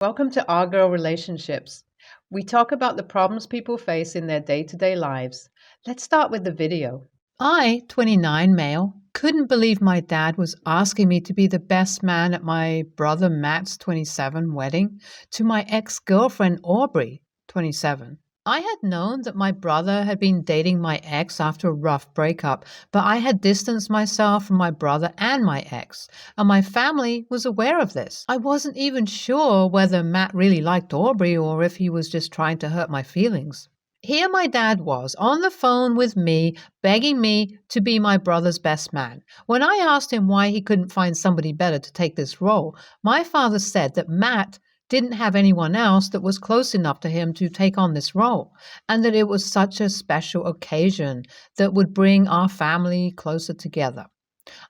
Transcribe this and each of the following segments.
Welcome to Our Girl Relationships. We talk about the problems people face in their day-to-day lives. Let's start with the video. I, 29 male, couldn't believe my dad was asking me to be the best man at my brother Matt's 27 wedding to my ex-girlfriend Aubrey, 27. I had known that my brother had been dating my ex after a rough breakup, but I had distanced myself from my brother and my ex, and my family was aware of this. I wasn't even sure whether Matt really liked Aubrey or if he was just trying to hurt my feelings. Here my dad was, on the phone with me, begging me to be my brother's best man. When I asked him why he couldn't find somebody better to take this role, my father said that Matt didn't have anyone else that was close enough to him to take on this role, and that it was such a special occasion that would bring our family closer together.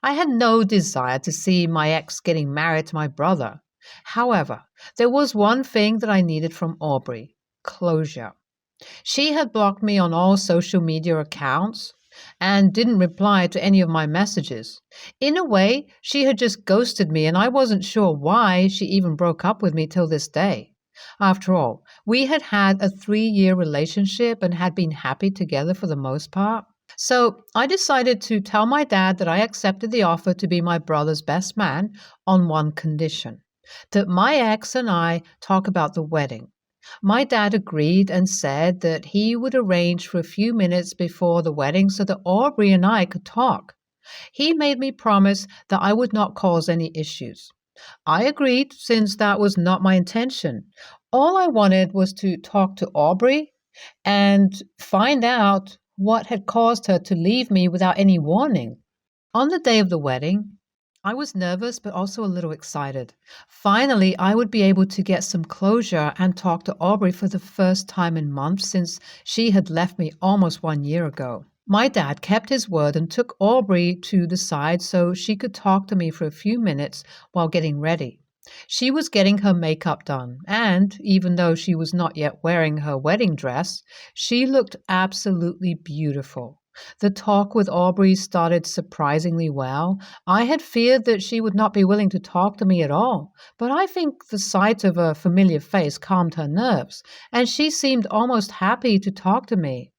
I had no desire to see my ex getting married to my brother. However, there was one thing that I needed from Aubrey: closure. She had blocked me on all social media accounts and didn't reply to any of my messages. In a way, she had just ghosted me, and I wasn't sure why she even broke up with me till this day. After all, we had had a 3-year relationship and had been happy together for the most part. So I decided to tell my dad that I accepted the offer to be my brother's best man on one condition: that my ex and I talk about the wedding. My dad agreed and said that he would arrange for a few minutes before the wedding so that Aubrey and I could talk. He made me promise that I would not cause any issues. I agreed, since that was not my intention. All I wanted was to talk to Aubrey and find out what had caused her to leave me without any warning. On the day of the wedding, I was nervous but also a little excited. Finally, I would be able to get some closure and talk to Aubrey for the first time in months, since she had left me almost 1 year ago. My dad kept his word and took Aubrey to the side so she could talk to me for a few minutes while getting ready. She was getting her makeup done, and even though she was not yet wearing her wedding dress, she looked absolutely beautiful. The talk with Aubrey started surprisingly well. I had feared that she would not be willing to talk to me at all, but I think the sight of a familiar face calmed her nerves, and she seemed almost happy to talk to me.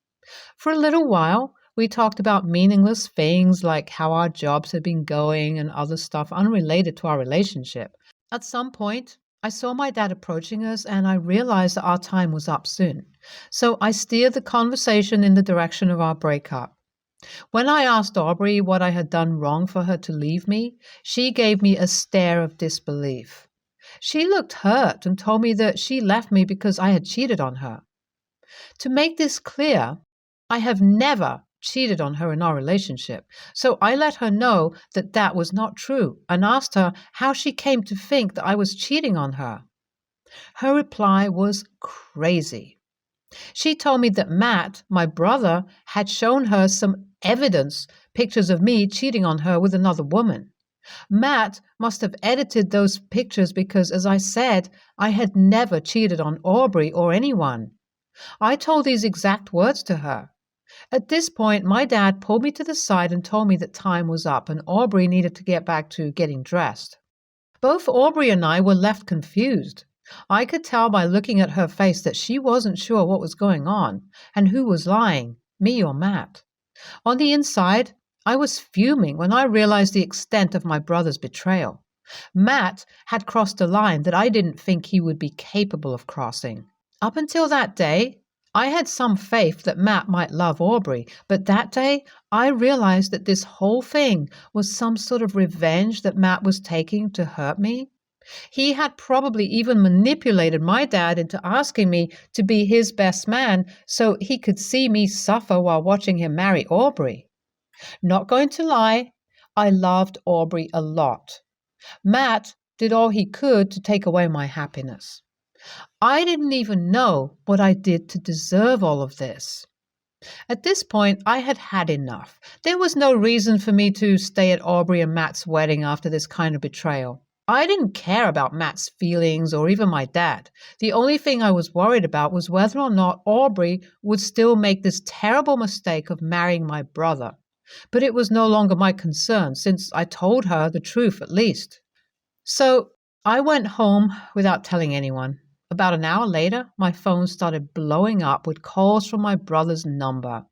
For a little while, we talked about meaningless things like how our jobs had been going and other stuff unrelated to our relationship. At some point, I saw my dad approaching us, and I realized that our time was up soon. So I steered the conversation in the direction of our breakup. When I asked Aubrey what I had done wrong for her to leave me, she gave me a stare of disbelief. She looked hurt and told me that she left me because I had cheated on her. To make this clear, I have never cheated on her in our relationship, so I let her know that that was not true and asked her how she came to think that I was cheating on her. Her reply was crazy. She told me that Matt, my brother, had shown her some evidence, pictures of me cheating on her with another woman. Matt must have edited those pictures because, as I said, I had never cheated on Aubrey or anyone. I told these exact words to her. At this point, my dad pulled me to the side and told me that time was up and Aubrey needed to get back to getting dressed. Both Aubrey and I were left confused. I could tell by looking at her face that she wasn't sure what was going on and who was lying, me or Matt. On the inside, I was fuming when I realized the extent of my brother's betrayal. Matt had crossed a line that I didn't think he would be capable of crossing. Up until that day, I had some faith that Matt might love Aubrey, but that day I realized that this whole thing was some sort of revenge that Matt was taking to hurt me. He had probably even manipulated my dad into asking me to be his best man so he could see me suffer while watching him marry Aubrey. Not going to lie, I loved Aubrey a lot. Matt did all he could to take away my happiness. I didn't even know what I did to deserve all of this. At this point, I had had enough. There was no reason for me to stay at Aubrey and Matt's wedding after this kind of betrayal. I didn't care about Matt's feelings or even my dad. The only thing I was worried about was whether or not Aubrey would still make this terrible mistake of marrying my brother. But it was no longer my concern, since I told her the truth at least. So I went home without telling anyone. About an hour later, my phone started blowing up with calls from my brother's number.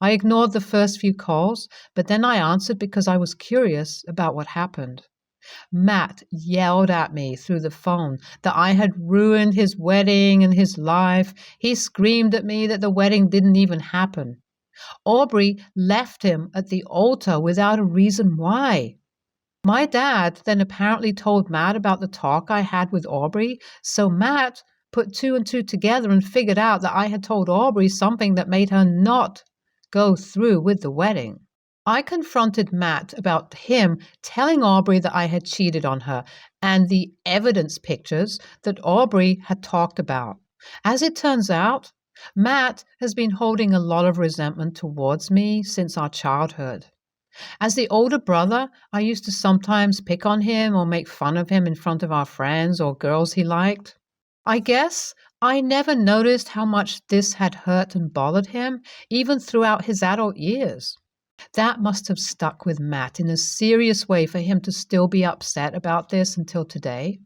I ignored the first few calls, but then I answered because I was curious about what happened. Matt yelled at me through the phone that I had ruined his wedding and his life. He screamed at me that the wedding didn't even happen. Aubrey left him at the altar without a reason why. My dad then apparently told Matt about the talk I had with Aubrey, so Matt put two and two together and figured out that I had told Aubrey something that made her not go through with the wedding. I confronted Matt about him telling Aubrey that I had cheated on her and the evidence pictures that Aubrey had talked about. As it turns out, Matt has been holding a lot of resentment towards me since our childhood. As the older brother, I used to sometimes pick on him or make fun of him in front of our friends or girls he liked. I guess I never noticed how much this had hurt and bothered him, even throughout his adult years. That must have stuck with Matt in a serious way for him to still be upset about this until today.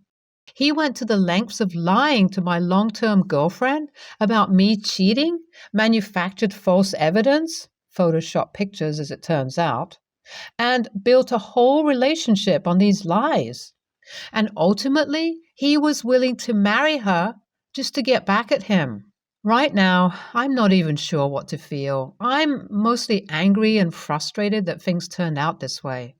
He went to the lengths of lying to my long-term girlfriend about me cheating, manufactured false evidence, Photoshop pictures as it turns out, and built a whole relationship on these lies. And ultimately, he was willing to marry her just to get back at him. Right now, I'm not even sure what to feel. I'm mostly angry and frustrated that things turned out this way.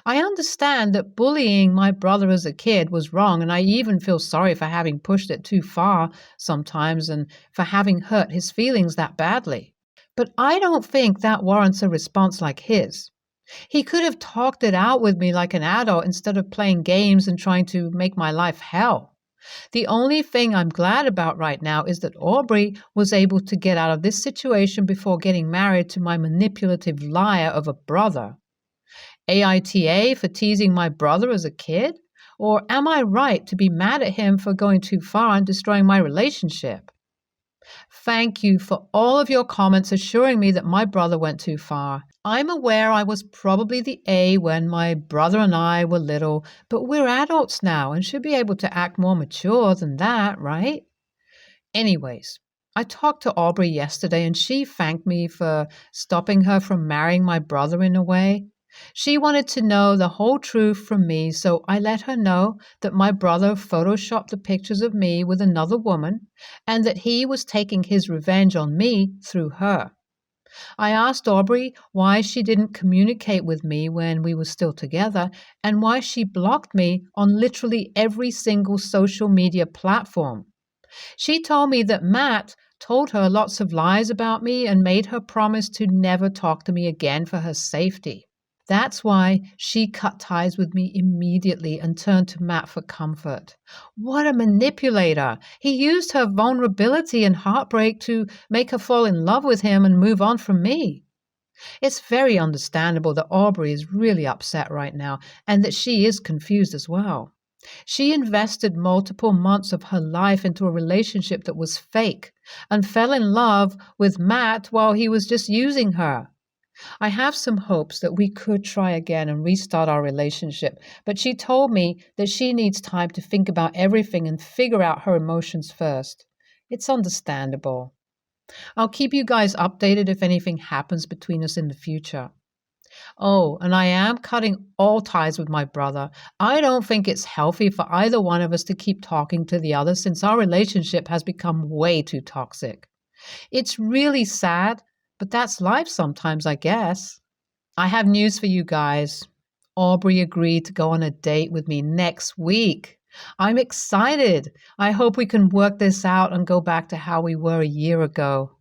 I understand that bullying my brother as a kid was wrong, and I even feel sorry for having pushed it too far sometimes and for having hurt his feelings that badly. But I don't think that warrants a response like his. He could have talked it out with me like an adult instead of playing games and trying to make my life hell. The only thing I'm glad about right now is that Aubrey was able to get out of this situation before getting married to my manipulative liar of a brother. AITA for teasing my brother as a kid? Or am I right to be mad at him for going too far and destroying my relationship? Thank you for all of your comments assuring me that my brother went too far. I'm aware I was probably the A when my brother and I were little, but we're adults now and should be able to act more mature than that, right? Anyways, I talked to Aubrey yesterday and she thanked me for stopping her from marrying my brother in a way. She wanted to know the whole truth from me, so I let her know that my brother photoshopped the pictures of me with another woman and that he was taking his revenge on me through her. I asked Aubrey why she didn't communicate with me when we were still together and why she blocked me on literally every single social media platform. She told me that Matt told her lots of lies about me and made her promise to never talk to me again for her safety. That's why she cut ties with me immediately and turned to Matt for comfort. What a manipulator! He used her vulnerability and heartbreak to make her fall in love with him and move on from me. It's very understandable that Aubrey is really upset right now and that she is confused as well. She invested multiple months of her life into a relationship that was fake and fell in love with Matt while he was just using her. I have some hopes that we could try again and restart our relationship, but she told me that she needs time to think about everything and figure out her emotions first. It's understandable. I'll keep you guys updated if anything happens between us in the future. Oh, and I am cutting all ties with my brother. I don't think it's healthy for either one of us to keep talking to the other since our relationship has become way too toxic. It's really sad, but that's life sometimes, I guess. I have news for you guys. Aubrey agreed to go on a date with me next week. I'm excited. I hope we can work this out and go back to how we were a year ago.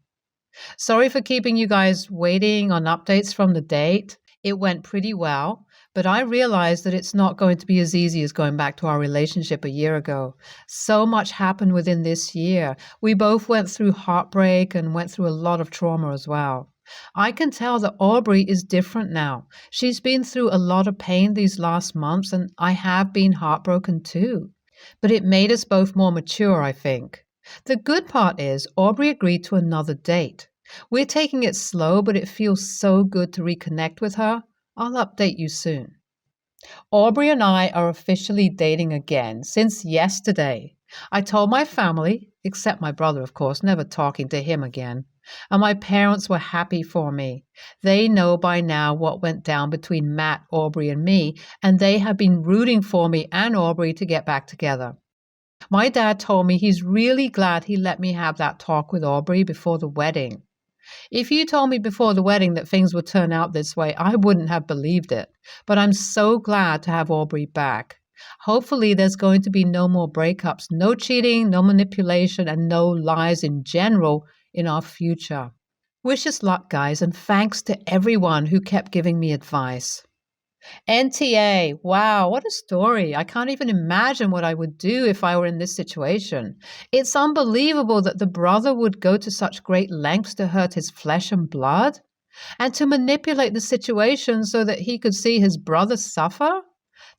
Sorry for keeping you guys waiting on updates from the date. It went pretty well, but I realized that it's not going to be as easy as going back to our relationship a year ago. So much happened within this year. We both went through heartbreak and went through a lot of trauma as well. I can tell that Aubrey is different now. She's been through a lot of pain these last months, and I have been heartbroken too. But it made us both more mature, I think. The good part is Aubrey agreed to another date. We're taking it slow, but it feels so good to reconnect with her. I'll update you soon. Aubrey and I are officially dating again since yesterday. I told my family, except my brother, of course, never talking to him again. And my parents were happy for me. They know by now what went down between Matt, Aubrey, and me, and they have been rooting for me and Aubrey to get back together. My dad told me he's really glad he let me have that talk with Aubrey before the wedding. If you told me before the wedding that things would turn out this way, I wouldn't have believed it. But I'm so glad to have Aubrey back. Hopefully, there's going to be no more breakups, no cheating, no manipulation, and no lies in general in our future. Wish us luck, guys, and thanks to everyone who kept giving me advice. NTA, wow, what a story. I can't even imagine what I would do if I were in this situation. It's unbelievable that the brother would go to such great lengths to hurt his flesh and blood and to manipulate the situation so that he could see his brother suffer.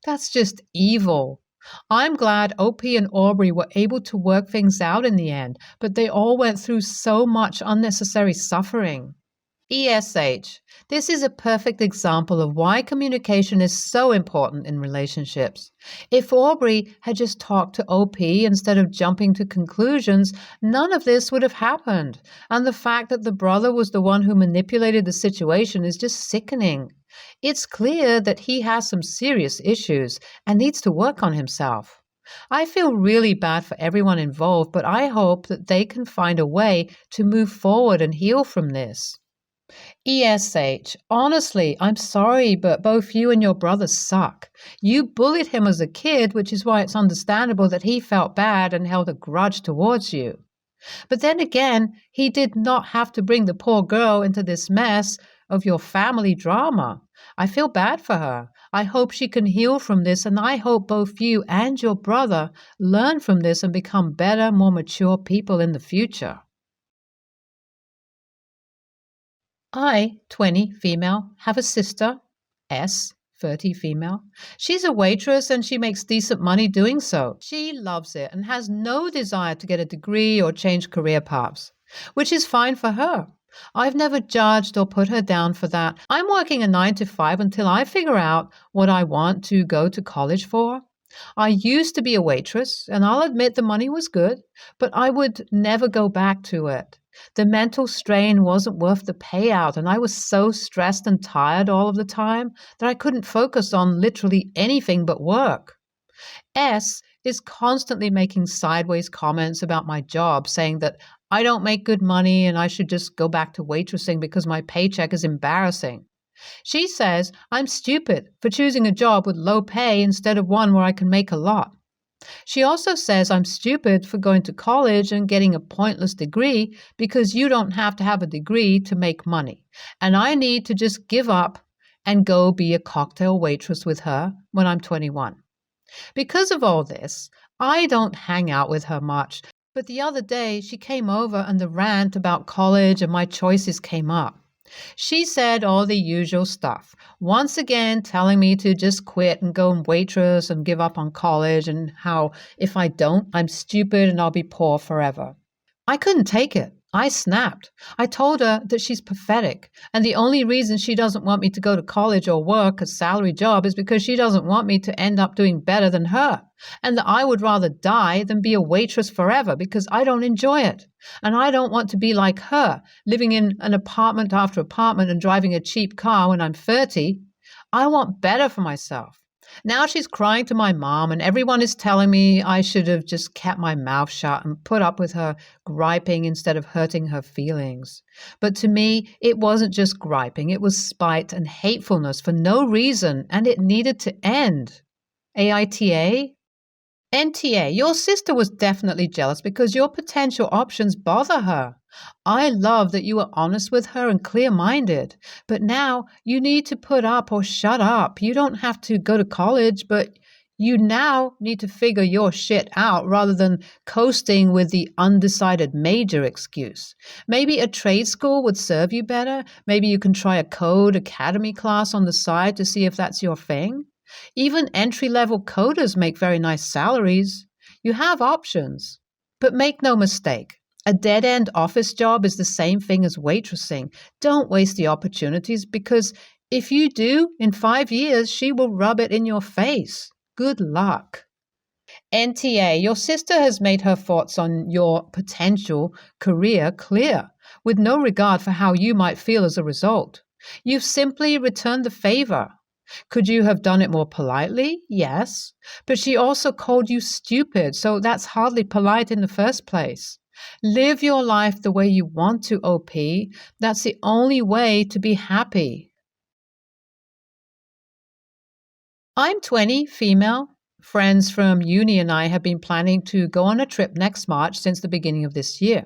That's just evil. I'm glad OP and Aubrey were able to work things out in the end, but they all went through so much unnecessary suffering. ESH. This is a perfect example of why communication is so important in relationships. If Aubrey had just talked to OP instead of jumping to conclusions, none of this would have happened. And the fact that the brother was the one who manipulated the situation is just sickening. It's clear that he has some serious issues and needs to work on himself. I feel really bad for everyone involved, but I hope that they can find a way to move forward and heal from this. ESH, honestly, I'm sorry, but both you and your brother suck. You bullied him as a kid, which is why it's understandable that he felt bad and held a grudge towards you. But then again, he did not have to bring the poor girl into this mess of your family drama. I feel bad for her. I hope she can heal from this, and I hope both you and your brother learn from this and become better, more mature people in the future. I, 20, female, have a sister, S, 30, female. She's a waitress and she makes decent money doing so. She loves it and has no desire to get a degree or change career paths, which is fine for her. I've never judged or put her down for that. I'm working a 9 to 5 until I figure out what I want to go to college for. I used to be a waitress, and I'll admit the money was good, but I would never go back to it. The mental strain wasn't worth the payout, and I was so stressed and tired all of the time that I couldn't focus on literally anything but work. S is constantly making sideways comments about my job, saying that I don't make good money and I should just go back to waitressing because my paycheck is embarrassing. She says I'm stupid for choosing a job with low pay instead of one where I can make a lot. She also says I'm stupid for going to college and getting a pointless degree because you don't have to have a degree to make money. And I need to just give up and go be a cocktail waitress with her when I'm 21. Because of all this, I don't hang out with her much. But the other day, she came over and the rant about college and my choices came up. She said all the usual stuff, once again telling me to just quit and go and waitress and give up on college and how if I don't, I'm stupid and I'll be poor forever. I couldn't take it. I snapped. I told her that she's pathetic, and the only reason she doesn't want me to go to college or work a salary job is because she doesn't want me to end up doing better than her, and that I would rather die than be a waitress forever because I don't enjoy it. And I don't want to be like her, living in an apartment after apartment and driving a cheap car when I'm 30. I want better for myself. Now she's crying to my mom, and everyone is telling me I should have just kept my mouth shut and put up with her griping instead of hurting her feelings. But to me, it wasn't just griping, it was spite and hatefulness for no reason, and it needed to end. AITA? NTA, your sister was definitely jealous because your potential options bother her. I love that you were honest with her and clear-minded, but now you need to put up or shut up. You don't have to go to college, but you now need to figure your shit out rather than coasting with the undecided major excuse. Maybe a trade school would serve you better. Maybe you can try a code academy class on the side to see if that's your thing. Even entry-level coders make very nice salaries. You have options. But make no mistake, a dead-end office job is the same thing as waitressing. Don't waste the opportunities because If you do, in 5 years, she will rub it in your face. Good luck. NTA, your sister has made her thoughts on your potential career clear, with no regard for how you might feel as a result. You've simply returned the favor. Could you have done it more politely? Yes. But she also called you stupid, so that's hardly polite in the first place. Live your life the way you want to, OP. That's the only way to be happy. I'm 20, female. Friends from uni and I have been planning to go on a trip next March since the beginning of this year.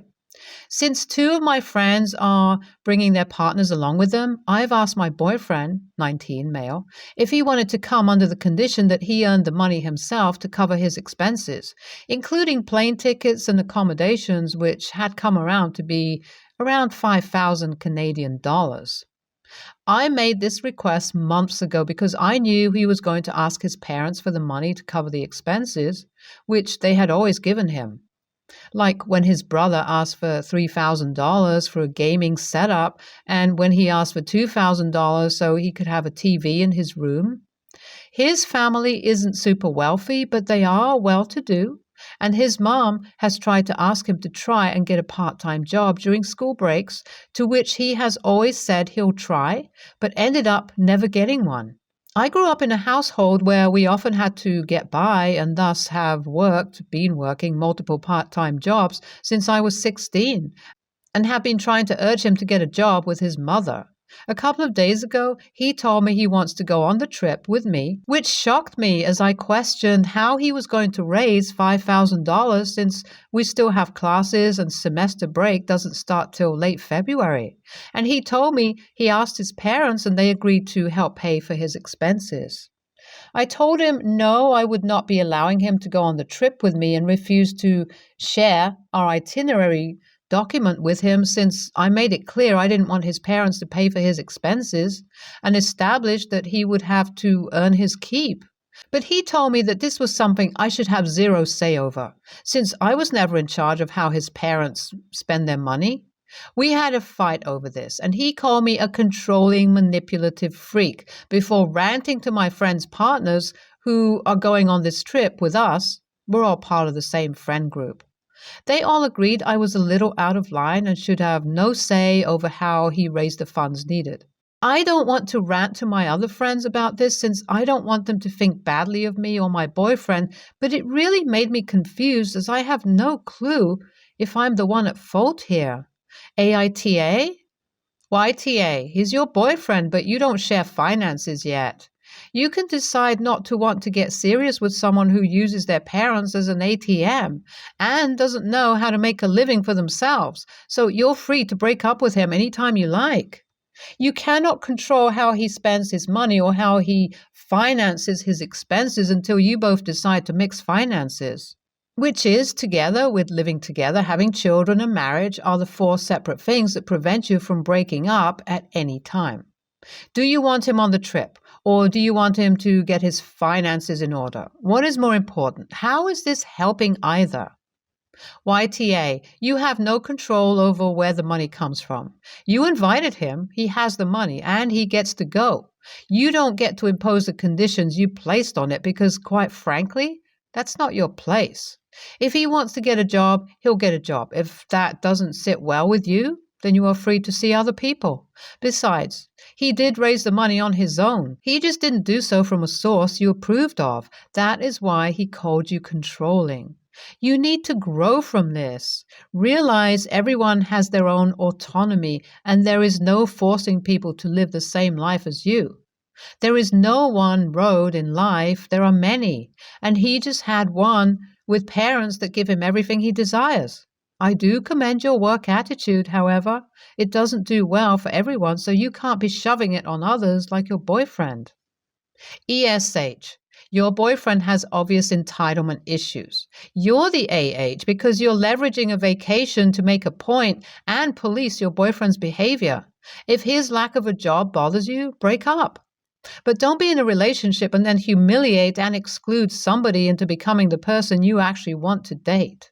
Since 2 of my friends are bringing their partners along with them, I've asked my boyfriend, 19, male, if he wanted to come under the condition that he earned the money himself to cover his expenses, including plane tickets and accommodations, which had come around to be around 5,000 Canadian dollars. I made this request months ago because I knew he was going to ask his parents for the money to cover the expenses, which they had always given him. Like when his brother asked for $3,000 for a gaming setup, and when he asked for $2,000 so he could have a TV in his room. His family isn't super wealthy, but they are well-to-do, and his mom has tried to ask him to try and get a part-time job during school breaks, to which he has always said he'll try, but ended up never getting one. I grew up in a household where we often had to get by and thus have been working multiple part-time jobs since I was 16, and have been trying to urge him to get a job with his mother. A couple of days ago, he told me he wants to go on the trip with me, which shocked me as I questioned how he was going to raise $5,000 since we still have classes and semester break doesn't start till late February. And he told me he asked his parents and they agreed to help pay for his expenses. I told him no, I would not be allowing him to go on the trip with me and refused to share our itinerary document with him since I made it clear I didn't want his parents to pay for his expenses and established that he would have to earn his keep. But he told me that this was something I should have zero say over, since I was never in charge of how his parents spend their money. We had a fight over this, and he called me a controlling, manipulative freak before ranting to my friends' partners who are going on this trip with us. We're all part of the same friend group. They all agreed I was a little out of line and should have no say over how he raised the funds needed. I don't want to rant to my other friends about this since I don't want them to think badly of me or my boyfriend, but it really made me confused as I have no clue if I'm the one at fault here. AITA? YTA, he's your boyfriend, but you don't share finances yet. You can decide not to want to get serious with someone who uses their parents as an ATM and doesn't know how to make a living for themselves, so you're free to break up with him anytime you like. You cannot control how he spends his money or how he finances his expenses until you both decide to mix finances. Which is, together with living together, having children and marriage are the 4 separate things that prevent you from breaking up at any time. Do you want him on the trip? Or do you want him to get his finances in order? What is more important? How is this helping either? YTA, you have no control over where the money comes from. You invited him, he has the money, and he gets to go. You don't get to impose the conditions you placed on it because, quite frankly, that's not your place. If he wants to get a job, he'll get a job. If that doesn't sit well with you, then you are free to see other people. Besides, he did raise the money on his own. He just didn't do so from a source you approved of. That is why he called you controlling. You need to grow from this. Realize everyone has their own autonomy and there is no forcing people to live the same life as you. There is no one road in life, there are many, and he just had one with parents that give him everything he desires. I do commend your work attitude, however. It doesn't do well for everyone, so you can't be shoving it on others like your boyfriend. ESH. Your boyfriend has obvious entitlement issues. You're the AH because you're leveraging a vacation to make a point and police your boyfriend's behavior. If his lack of a job bothers you, break up. But don't be in a relationship and then humiliate and exclude somebody into becoming the person you actually want to date.